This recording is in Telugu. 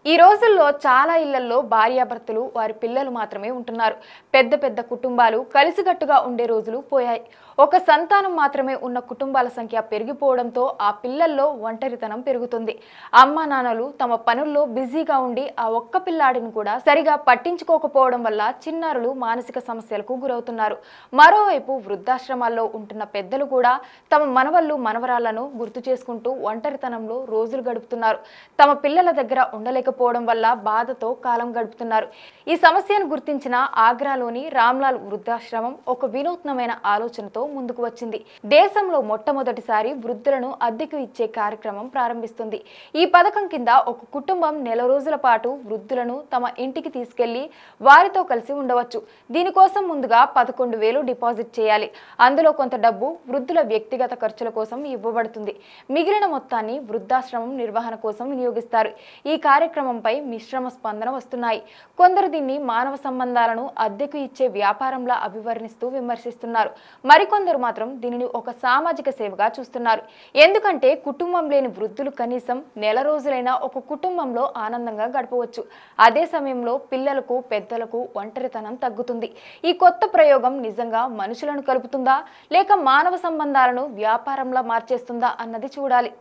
ఈ రోజుల్లో చాలా ఇళ్లలో భార్యాభర్తలు వారి పిల్లలు మాత్రమే ఉంటున్నారు. పెద్ద పెద్ద కుటుంబాలు కలిసికట్టుగా ఉండే రోజులు పోయాయి. ఒక సంతానం మాత్రమే ఉన్న కుటుంబాల సంఖ్య పెరిగిపోవడంతో ఆ పిల్లల్లో ఒంటరితనం పెరుగుతుంది. అమ్మా నాన్నలు తమ పనుల్లో బిజీగా ఉండి ఆ ఒక్క పిల్లాడిని కూడా సరిగా పట్టించుకోకపోవడం వల్ల చిన్నారులు మానసిక సమస్యలకు గురవుతున్నారు. మరోవైపు వృద్ధాశ్రమాల్లో ఉంటున్న పెద్దలు కూడా తమ మనవళ్ళు మనవరాళ్లను గుర్తు చేసుకుంటూ ఒంటరితనంలో రోజులు గడుపుతున్నారు. తమ పిల్లల దగ్గర ఉండలేకపోవడం వల్ల బాధతో కాలం గడుపుతున్నారు. ఈ సమస్యను గుర్తించిన ఆగ్రాలోని రామ్లాల్ వృద్ధాశ్రమం ఒక వినూత్నమైన ఆలోచనతో ముందుకు వచ్చింది. దేశంలో మొట్టమొదటిసారి వృద్ధులను అద్దెకు ఇచ్చే కార్యక్రమం ప్రారంభిస్తుంది. ఈ పథకం కింద ఒక కుటుంబం నెల రోజుల పాటు వృద్ధులను తమ ఇంటికి తీసుకెళ్లి వారితో కలిసి ఉండవచ్చు. దీనికోసం ముందుగా 11,000 డిపాజిట్ చేయాలి. అందులో కొంత డబ్బు వృద్ధుల వ్యక్తిగత ఖర్చుల కోసం ఇవ్వబడుతుంది. మిగిలిన మొత్తాన్ని వృద్ధాశ్రమం నిర్వహణ కోసం వినియోగిస్తారు. ఈ కార్యక్రమంపై మిశ్రమ స్పందన వస్తున్నాయి. కొందరు దీన్ని మానవ సంబంధాలను అద్దెకు ఇచ్చే వ్యాపారంలా అభివర్ణిస్తూ విమర్శిస్తున్నారు. మరికొందరు మాత్రం దీనిని ఒక సామాజిక సేవగా చూస్తున్నారు. ఎందుకంటే కుటుంబం లేని వృద్ధులు కనీసం నెల రోజులైనా ఒక కుటుంబంలో ఆనందంగా గడపవచ్చు. అదే సమయంలో పిల్లలకు పెద్దలకు ఒంటరితనం తగ్గుతుంది. ఈ కొత్త ప్రయోగం నిజంగా మనుషులను కలుపుతుందా లేక మానవ సంబంధాలను వ్యాపారంలా మార్చేస్తుందా అన్నది చూడాలి.